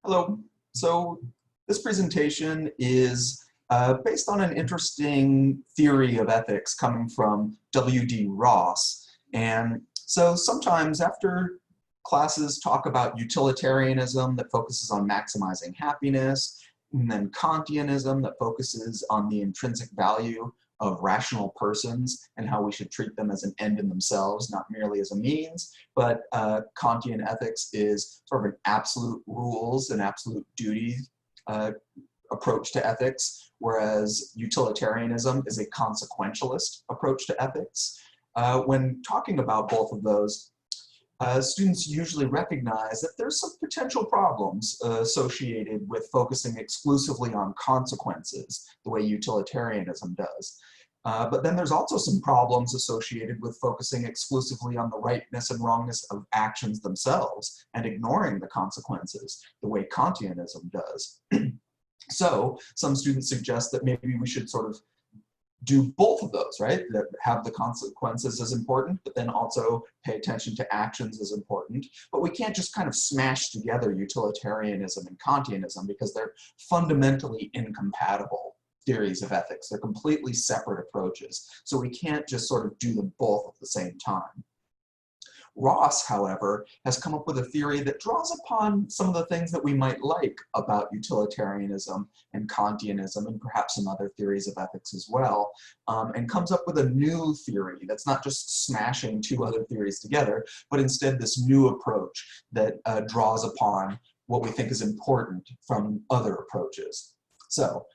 Hello. So this presentation is based on an interesting theory of ethics coming from W.D. Ross. And so sometimes after classes talk about utilitarianism that focuses on maximizing happiness, and then Kantianism that focuses on the intrinsic value of rational persons and how we should treat them as an end in themselves, not merely as a means. But Kantian ethics is sort of an absolute rules and absolute duty approach to ethics, whereas utilitarianism is a consequentialist approach to ethics. When talking about both of those, students usually recognize that there's some potential problems associated with focusing exclusively on consequences, the way utilitarianism does. But then there's also some problems associated with focusing exclusively on the rightness and wrongness of actions themselves and ignoring the consequences, the way Kantianism does. So some students suggest that maybe we should sort of do both of those, right? That have the consequences as important, but then also pay attention to actions as important. But we can't just kind of smash together utilitarianism and Kantianism because they're fundamentally incompatible theories of ethics. They're completely separate approaches. So we can't just sort of do them both at the same time. Ross, however, has come up with a theory that draws upon some of the things that we might like about utilitarianism and Kantianism and perhaps some other theories of ethics as well, and comes up with a new theory that's not just smashing two other theories together, but instead this new approach that draws upon what we think is important from other approaches. So,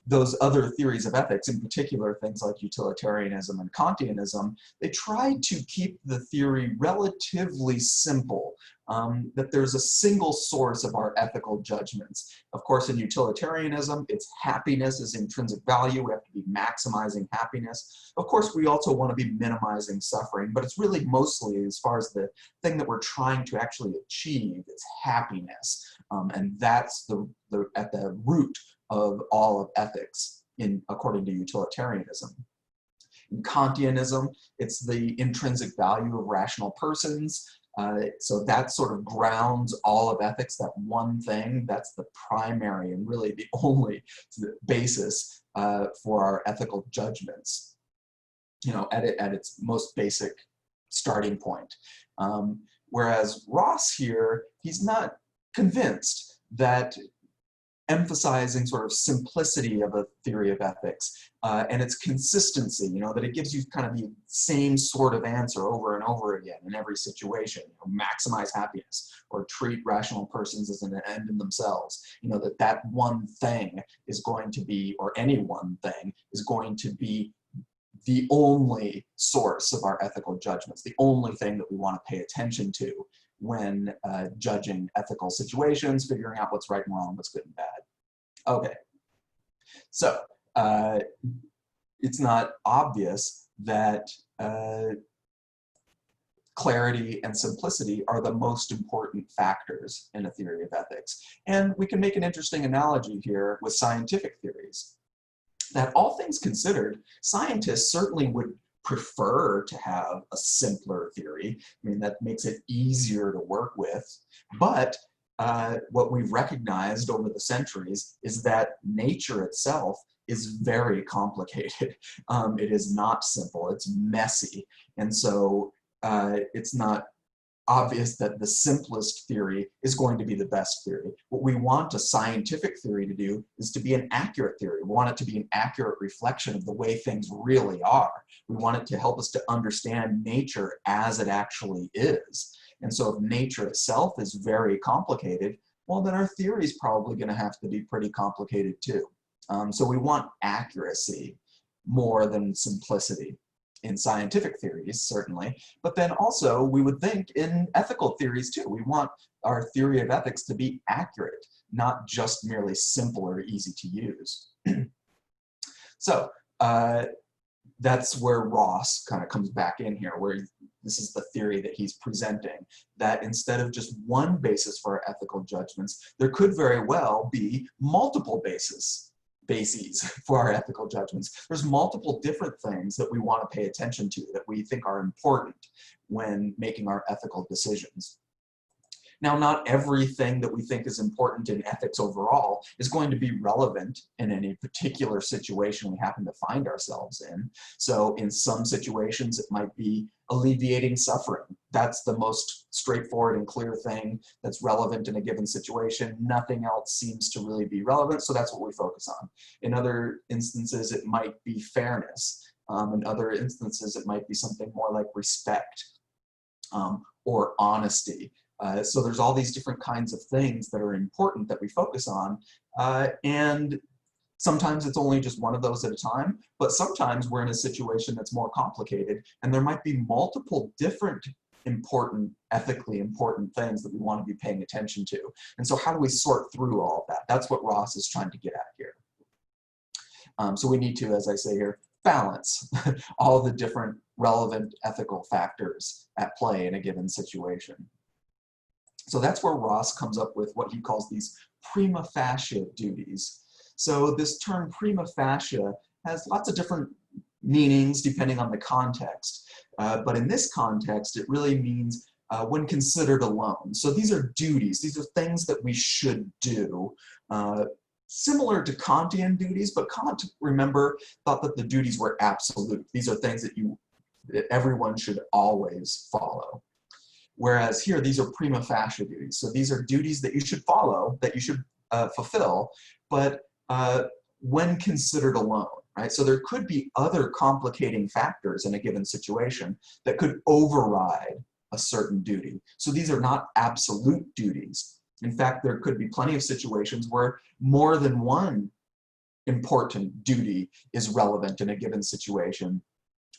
those other theories of ethics, in particular things like utilitarianism and Kantianism, they tried to keep the theory relatively simple, that there's a single source of our ethical judgments. Of course, in utilitarianism, it's happiness is intrinsic value. We have to be maximizing happiness. Of course, we also want to be minimizing suffering, but it's really mostly, as far as the thing that we're trying to actually achieve, it's happiness. And that's at the root of all of ethics according to utilitarianism. In Kantianism, it's the intrinsic value of rational persons. So that sort of grounds all of ethics, that one thing, that's the primary and really the only basis for our ethical judgments, you know, at its most basic starting point. Whereas Ross here, he's not convinced that emphasizing sort of simplicity of a theory of ethics and its consistency, you know, that it gives you kind of the same sort of answer over and over again in every situation, you know, maximize happiness or treat rational persons as an end in themselves, you know, that one thing is going to be, or any one thing is going to be the only source of our ethical judgments, the only thing that we want to pay attention to when judging ethical situations, figuring out what's right and wrong, what's good and bad. Okay, so it's not obvious that clarity and simplicity are the most important factors in a theory of ethics. And we can make an interesting analogy here with scientific theories. That all things considered, scientists certainly would prefer to have a simpler theory. I mean, that makes it easier to work with. But what we've recognized over the centuries is that nature itself is very complicated. It is not simple, it's messy. And so it's not obvious that the simplest theory is going to be the best theory. What we want a scientific theory to do is to be an accurate theory. We want it to be an accurate reflection of the way things really are. We want it to help us to understand nature as it actually is. And so if nature itself is very complicated, well, then our theory is probably going to have to be pretty complicated too. So we want accuracy more than simplicity in scientific theories, certainly, but then also we would think in ethical theories too. We want our theory of ethics to be accurate, not just merely simple or easy to use. So that's where Ross kind of comes back in here, where this is the theory that he's presenting, that instead of just one basis for our ethical judgments, there could very well be multiple bases for our ethical judgments. There's multiple different things that we want to pay attention to, that we think are important when making our ethical decisions. Now, not everything that we think is important in ethics overall is going to be relevant in any particular situation we happen to find ourselves in. So in some situations, it might be alleviating suffering. That's the most straightforward and clear thing that's relevant in a given situation. Nothing else seems to really be relevant, so that's what we focus on. In other instances, it might be fairness. In other instances, it might be something more like respect or honesty. So there's all these different kinds of things that are important that we focus on, and sometimes it's only just one of those at a time, but sometimes we're in a situation that's more complicated, and there might be multiple different ethically important things that we want to be paying attention to. And so how do we sort through all of that? That's what Ross is trying to get at here. So we need to, as I say here, balance all the different relevant ethical factors at play in a given situation. So that's where Ross comes up with what he calls these prima facie duties. So this term prima facie has lots of different meanings depending on the context. But in this context, it really means when considered alone. So these are duties. These are things that we should do. Similar to Kantian duties, but Kant, remember, thought that the duties were absolute. These are things that everyone should always follow. Whereas here, these are prima facie duties. So these are duties that you should follow, that you should fulfill, but when considered alone, right? So there could be other complicating factors in a given situation that could override a certain duty. So these are not absolute duties. In fact, there could be plenty of situations where more than one important duty is relevant in a given situation,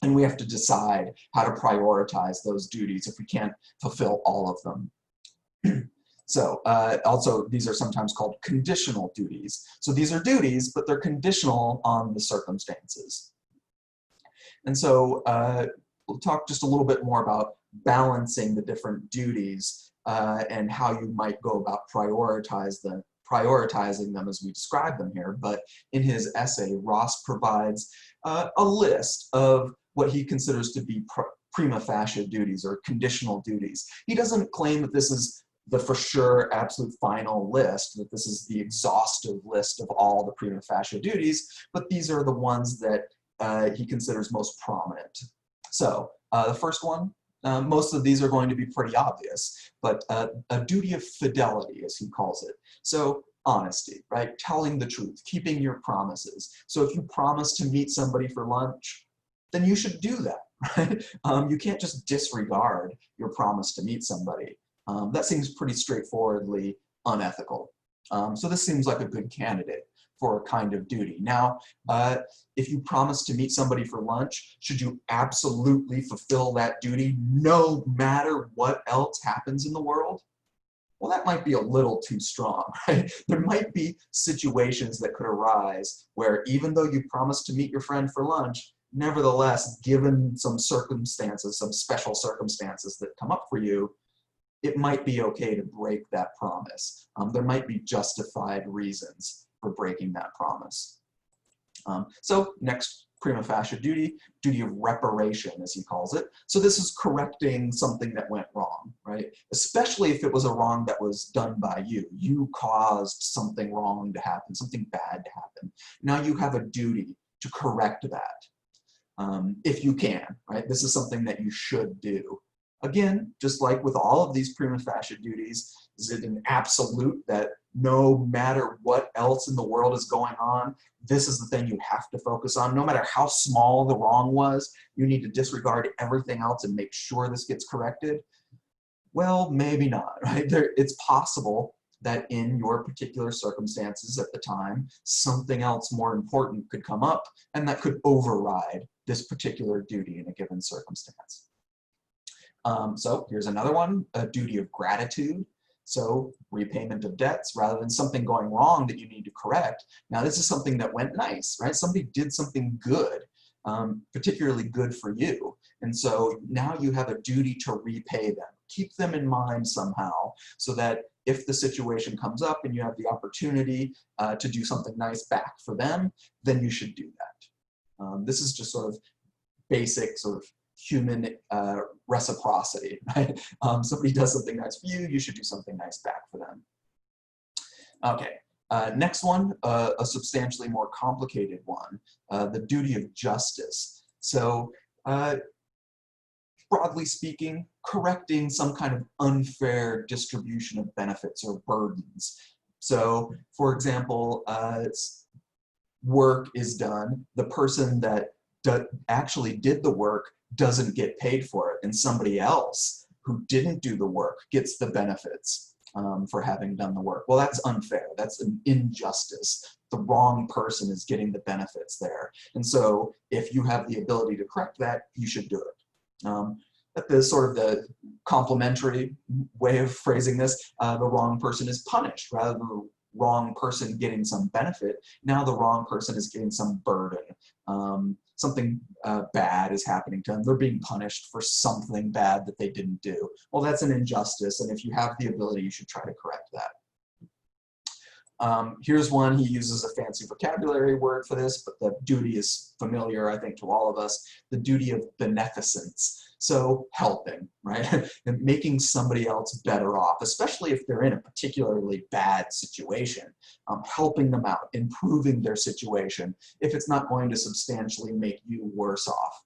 and we have to decide how to prioritize those duties if we can't fulfill all of them. So also, these are sometimes called conditional duties. So these are duties, but they're conditional on the circumstances. And so we'll talk just a little bit more about balancing the different duties and how you might go about prioritizing them as we describe them here. But in his essay, Ross provides a list of what he considers to be prima facie duties or conditional duties. He doesn't claim that this is the for sure absolute final list, that this is the exhaustive list of all the prima facie duties, but these are the ones that he considers most prominent. So the first one, most of these are going to be pretty obvious, but a duty of fidelity, as he calls it. So honesty, right? Telling the truth, keeping your promises. So if you promise to meet somebody for lunch, then you should do that, right? You can't just disregard your promise to meet somebody. That seems pretty straightforwardly unethical. So this seems like a good candidate for a kind of duty. Now, if you promise to meet somebody for lunch, should you absolutely fulfill that duty no matter what else happens in the world? Well, that might be a little too strong, right? There might be situations that could arise where even though you promised to meet your friend for lunch, nevertheless, given some circumstances, some special circumstances that come up for you, it might be okay to break that promise. There might be justified reasons for breaking that promise. So next prima facie duty of reparation, as he calls it. So this is correcting something that went wrong, right? Especially if it was a wrong that was done by you. You caused something wrong to happen, something bad to happen. Now you have a duty to correct that, if you can, right? This is something that you should do. Again, just like with all of these prima facie duties, is it an absolute that no matter what else in the world is going on, this is the thing you have to focus on? No matter how small the wrong was, you need to disregard everything else and make sure this gets corrected? Well, maybe not, right? It's possible that in your particular circumstances at the time, something else more important could come up, and that could override this particular duty in a given circumstance. So here's another one, a duty of gratitude. So repayment of debts rather than something going wrong that you need to correct. Now this is something that went nice, right? Somebody did something good, particularly good for you. And so now you have a duty to repay them. Keep them in mind somehow so that if the situation comes up and you have the opportunity to do something nice back for them, then you should do that. This is just sort of basic sort of human reciprocity, right? Somebody does something nice for you, you should do something nice back for them. Okay, next one, a substantially more complicated one, the duty of justice. So broadly speaking, correcting some kind of unfair distribution of benefits or burdens. So for example, work is done, the person that actually did the work doesn't get paid for it, and somebody else who didn't do the work gets the benefits for having done the work. Well, that's unfair. That's an injustice. The wrong person is getting the benefits there. And so if you have the ability to correct that, you should do it. But the sort of the complementary way of phrasing this, the wrong person is punished rather than the wrong person getting some benefit. Now the wrong person is getting some burden. Something bad is happening to them. They're being punished for something bad that they didn't do. Well, that's an injustice, and if you have the ability, you should try to correct that. Here's one, he uses a fancy vocabulary word for this, but the duty is familiar, I think, to all of us, the duty of beneficence. So helping, right? And making somebody else better off, especially if they're in a particularly bad situation, helping them out, improving their situation, if it's not going to substantially make you worse off.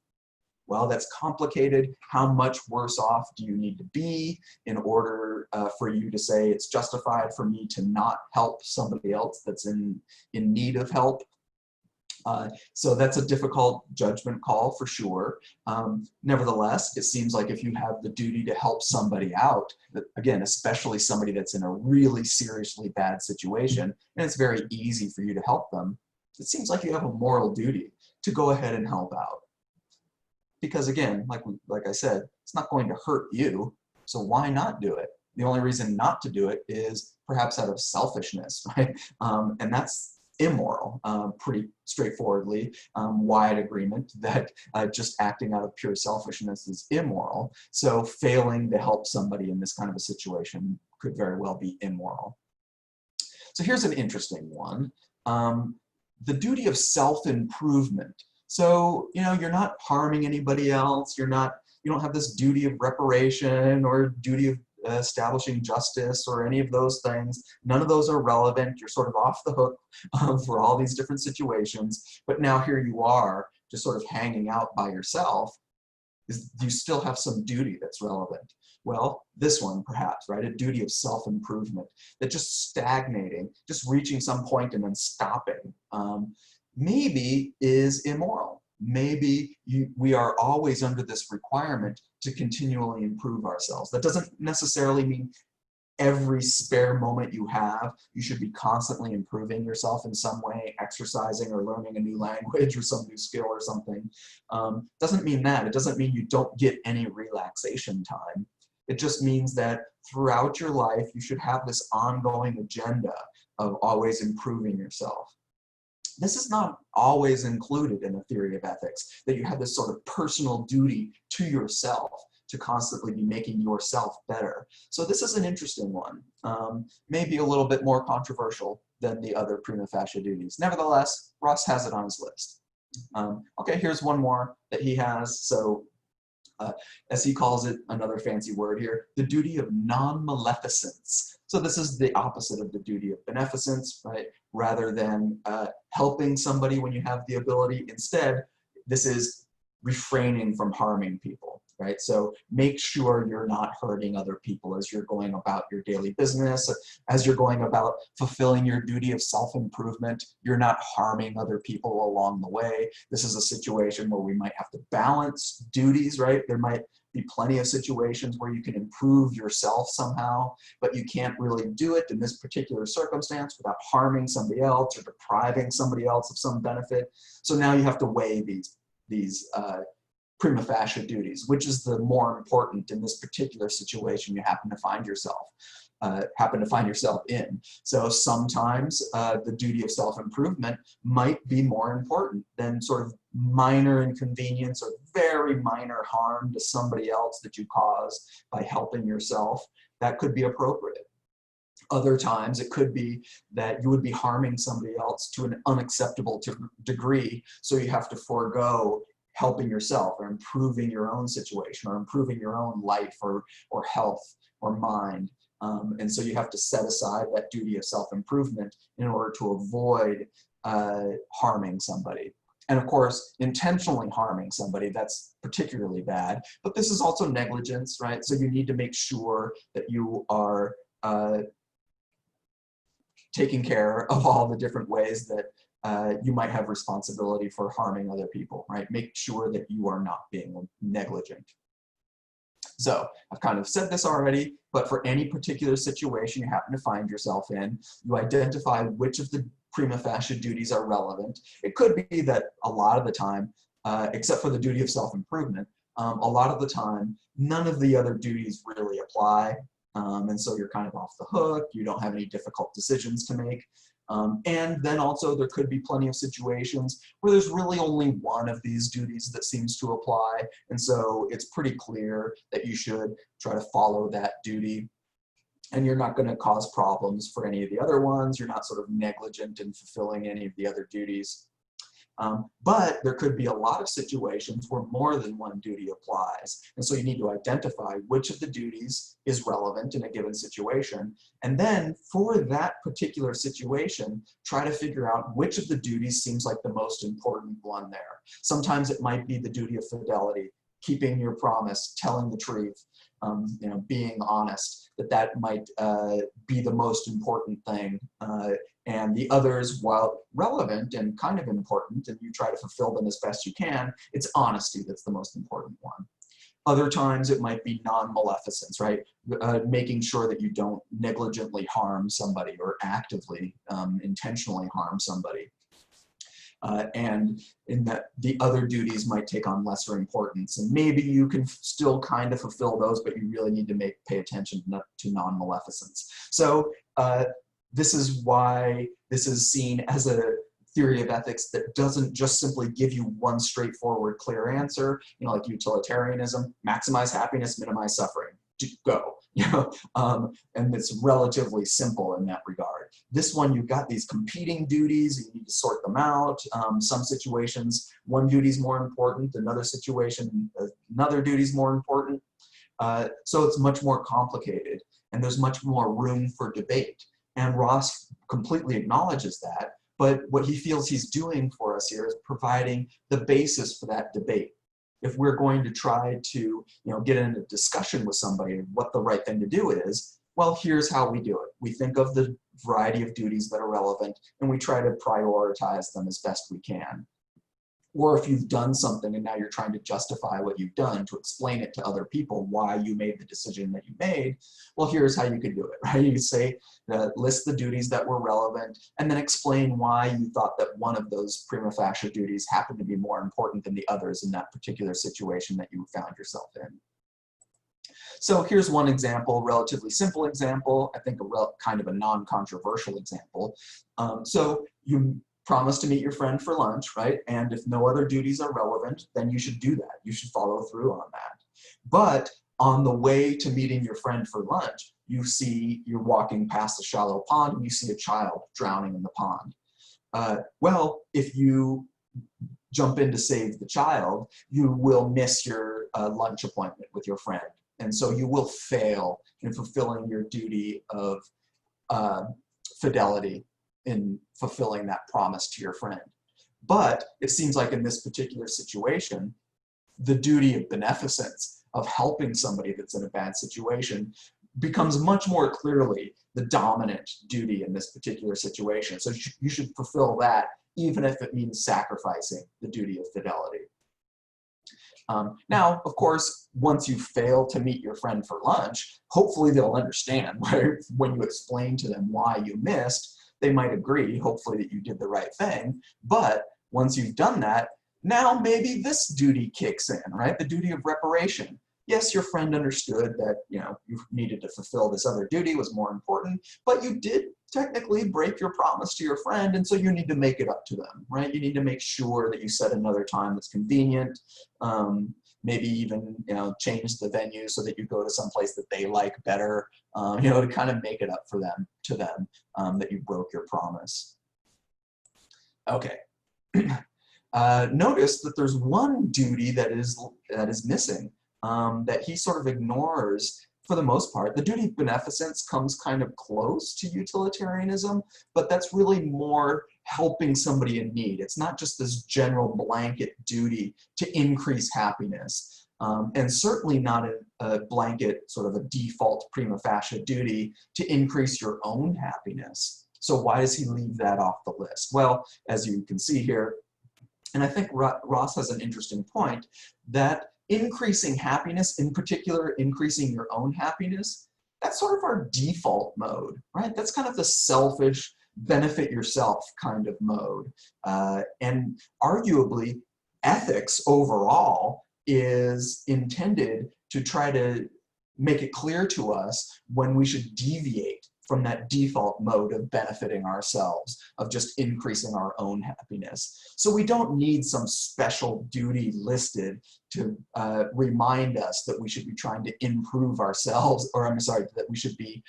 Well, that's complicated. How much worse off do you need to be in order for you to say it's justified for me to not help somebody else that's in need of help? So that's a difficult judgment call for sure. Nevertheless, it seems like if you have the duty to help somebody out, again, especially somebody that's in a really seriously bad situation, and it's very easy for you to help them, it seems like you have a moral duty to go ahead and help out. Because again, like I said, it's not going to hurt you, so why not do it? The only reason not to do it is perhaps out of selfishness, right? And that's immoral, pretty straightforwardly, wide agreement that just acting out of pure selfishness is immoral. So failing to help somebody in this kind of a situation could very well be immoral. So here's an interesting one, the duty of self-improvement. So, you know, you're not harming anybody else, you don't have this duty of reparation or duty of establishing justice or any of those things. None of those are relevant. You're sort of off the hook for all these different situations. But now here you are, just sort of hanging out by yourself. You still have some duty that's relevant. Well, this one perhaps, right? A duty of self-improvement, that just stagnating, just reaching some point and then stopping, maybe is immoral. Maybe we are always under this requirement to continually improve ourselves. That doesn't necessarily mean every spare moment you have, you should be constantly improving yourself in some way, exercising or learning a new language or some new skill or something. Doesn't mean that. It doesn't mean you don't get any relaxation time. It just means that throughout your life, you should have this ongoing agenda of always improving yourself. This is not always included in the theory of ethics, that you have this sort of personal duty to yourself to constantly be making yourself better. So this is an interesting one, maybe a little bit more controversial than the other prima facie duties. Nevertheless, Ross has it on his list. Okay, here's one more that he has. So as he calls it, another fancy word here, the duty of nonmaleficence. So this is the opposite of the duty of beneficence, right? Rather than helping somebody when you have the ability, instead, this is refraining from harming people, right? So make sure you're not hurting other people as you're going about your daily business, as you're going about fulfilling your duty of self-improvement. You're not harming other people along the way. This is a situation where we might have to balance duties, right? There might be plenty of situations where you can improve yourself somehow, but you can't really do it in this particular circumstance without harming somebody else or depriving somebody else of some benefit. So now you have to weigh these prima facie duties, which is the more important in this particular situation you happen to find yourself in. So sometimes the duty of self-improvement might be more important than sort of minor inconvenience or very minor harm to somebody else that you cause by helping yourself. That could be appropriate. Other times it could be that you would be harming somebody else to an unacceptable degree, so you have to forego helping yourself or improving your own situation or improving your own life or health or mind. And so you have to set aside that duty of self-improvement in order to avoid harming somebody. And of course, intentionally harming somebody, that's particularly bad. But this is also negligence, right? So you need to make sure that you are taking care of all the different ways that you might have responsibility for harming other people, right? Make sure that you are not being negligent. So I've kind of said this already, but for any particular situation you happen to find yourself in, you identify which of the prima facie duties are relevant. It could be that a lot of the time, except for the duty of self-improvement, a lot of the time, none of the other duties really apply. And so you're kind of off the hook. You don't have any difficult decisions to make. And then also there could be plenty of situations where there's really only one of these duties that seems to apply. And so it's pretty clear that you should try to follow that duty. And you're not going to cause problems for any of the other ones. You're not sort of negligent in fulfilling any of the other duties. But there could be a lot of situations where more than one duty applies. And so you need to identify which of the duties is relevant in a given situation. And then for that particular situation, try to figure out which of the duties seems like the most important one there. Sometimes it might be the duty of fidelity, keeping your promise, telling the truth, being honest, that might be the most important thing. And the others, while relevant and kind of important, and you try to fulfill them as best you can, it's honesty that's the most important one. Other times it might be non-maleficence, right? Making sure that you don't negligently harm somebody or actively, intentionally harm somebody. And in that the other duties might take on lesser importance, and maybe you can still kind of fulfill those, but you really need to pay attention to non-maleficence. So this is why this is seen as a theory of ethics that doesn't just simply give you one straightforward, clear answer, like utilitarianism, maximize happiness, minimize suffering, go. And it's relatively simple in that regard. This one, you've got these competing duties, you need to sort them out. Some situations, one duty is more important, another situation, another duty is more important. So it's much more complicated, and there's much more room for debate. And Ross completely acknowledges that, but what he feels he's doing for us here is providing the basis for that debate. If we're going to try to get in a discussion with somebody what the right thing to do is, well, here's how we do it. We think of the variety of duties that are relevant, and we try to prioritize them as best we can. Or if you've done something and now you're trying to justify what you've done to explain it to other people why you made the decision that you made, well, here's how you could do it, right? You say, list the duties that were relevant, and then explain why you thought that one of those prima facie duties happened to be more important than the others in that particular situation that you found yourself in. So here's one example, relatively simple example, I think kind of a non-controversial example. So you promise to meet your friend for lunch, right? And if no other duties are relevant, then you should do that. You should follow through on that. But on the way to meeting your friend for lunch, you're walking past a shallow pond and you see a child drowning in the pond. Well, if you jump in to save the child, you will miss your lunch appointment with your friend. And so you will fail in fulfilling your duty of fidelity in fulfilling that promise to your friend. But it seems like in this particular situation, the duty of beneficence, of helping somebody that's in a bad situation, becomes much more clearly the dominant duty in this particular situation. So you should fulfill that, even if it means sacrificing the duty of fidelity. Now, of course, once you fail to meet your friend for lunch, hopefully they'll understand when you explain to them why you missed. They might agree, hopefully, that you did the right thing. But once you've done that, now maybe this duty kicks in, right? The duty of reparation. Yes, your friend understood that you needed to fulfill this other duty was more important, but you did technically break your promise to your friend, and so you need to make it up to them, right? You need to make sure that you set another time that's convenient. Maybe even change the venue so that you go to some place that they like better, to kind of make it up for them that you broke your promise. Okay. notice that there's one duty that is missing, that he sort of ignores for the most part. The duty of beneficence comes kind of close to utilitarianism, but that's really more helping somebody in need. It's not just this general blanket duty to increase happiness, and certainly not a blanket sort of a default prima facie duty to increase your own happiness. So why does he leave that off the list? Well, as you can see here, and I think Ross has an interesting point, that increasing happiness, in particular increasing your own happiness, that's sort of our default mode, right? That's kind of the selfish, benefit yourself kind of mode. And arguably, ethics overall is intended to try to make it clear to us when we should deviate from that default mode of benefiting ourselves, of just increasing our own happiness. So we don't need some special duty listed to remind us that we should be trying to improve ourselves, or I'm sorry, that we should be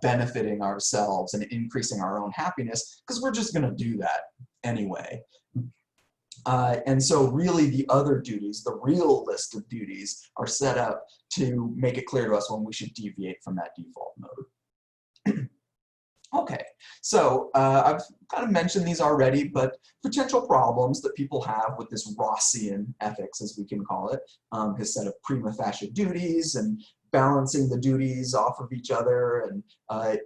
benefiting ourselves and increasing our own happiness, because we're just gonna do that anyway. And so really the other duties, the real list of duties, are set up to make it clear to us when we should deviate from that default mode. Okay, so I've kind of mentioned these already, but potential problems that people have with this Rossian ethics, as we can call it, his set of prima facie duties and balancing the duties off of each other, and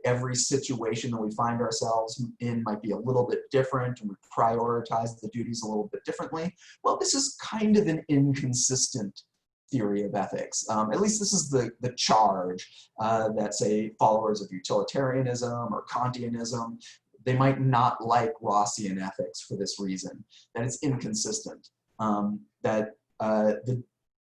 every situation that we find ourselves in might be a little bit different, and we prioritize the duties a little bit differently. Well, this is kind of an inconsistent theory of ethics. At least this is the charge that, say, followers of utilitarianism or Kantianism, they might not like Rossian ethics for this reason, that it's inconsistent, that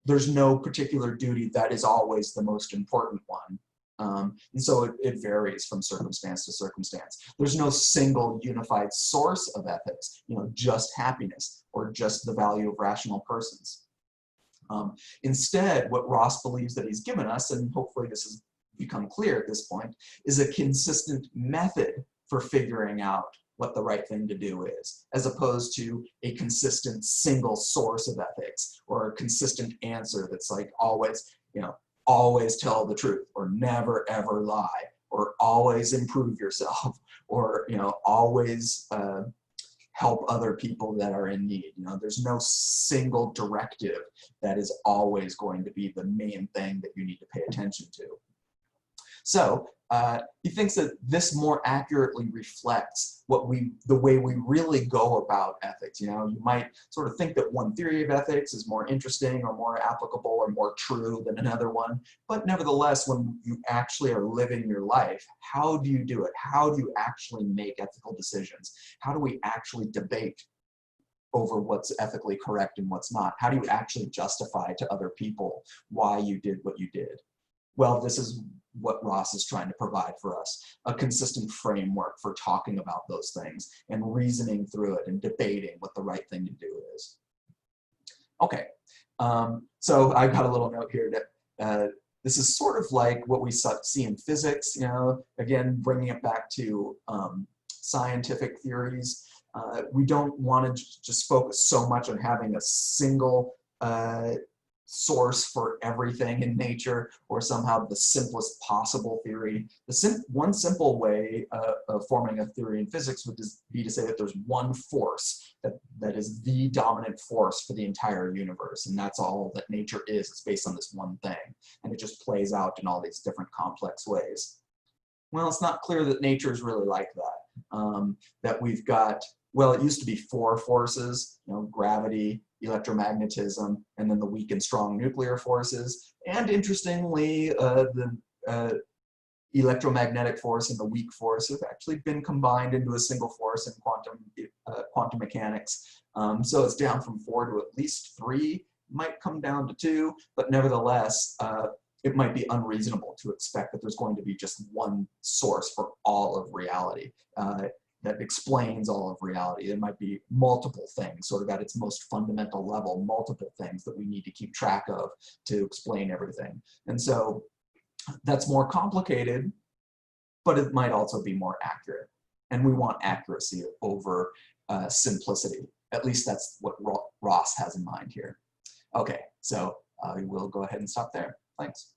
there's no particular duty that is always the most important one. And so it varies from circumstance to circumstance. There's no single unified source of ethics, just happiness or just the value of rational persons. Instead, what Ross believes that he's given us, and hopefully this has become clear at this point, is a consistent method for figuring out what the right thing to do is, as opposed to a consistent single source of ethics or a consistent answer that's like always, always tell the truth, or never ever lie, or always improve yourself, or always help other people that are in need. There's no single directive that is always going to be the main thing that you need to pay attention to. So he thinks that this more accurately reflects the way we really go about ethics. You might sort of think that one theory of ethics is more interesting or more applicable or more true than another one, but nevertheless, when you actually are living your life, how do you do it? How do you actually make ethical decisions? How do we actually debate over what's ethically correct and what's not? How do you actually justify to other people why you did what you did? Well, this is what Ross is trying to provide for us, a consistent framework for talking about those things and reasoning through it and debating what the right thing to do is. Okay, so I've got a little note here that this is sort of like what we see in physics, again, bringing it back to scientific theories. We don't want to just focus so much on having a single source for everything in nature, or somehow the simplest possible theory. One simple way of forming a theory in physics would be to say that there's one force that is the dominant force for the entire universe, and that's all that nature is. It's based on this one thing, and it just plays out in all these different complex ways. Well, it's not clear that nature is really like that. That we've got, well, it used to be 4 forces, gravity, electromagnetism, and then the weak and strong nuclear forces. And interestingly, the electromagnetic force and the weak force have actually been combined into a single force in quantum mechanics. So it's down from 4 to at least 3, might come down to 2, but nevertheless, it might be unreasonable to expect that there's going to be just one source for all of reality. That explains all of reality. There might be multiple things, sort of at its most fundamental level, multiple things that we need to keep track of to explain everything. And so that's more complicated, but it might also be more accurate. And we want accuracy over simplicity. At least that's what Ross has in mind here. Okay, so I will go ahead and stop there. Thanks.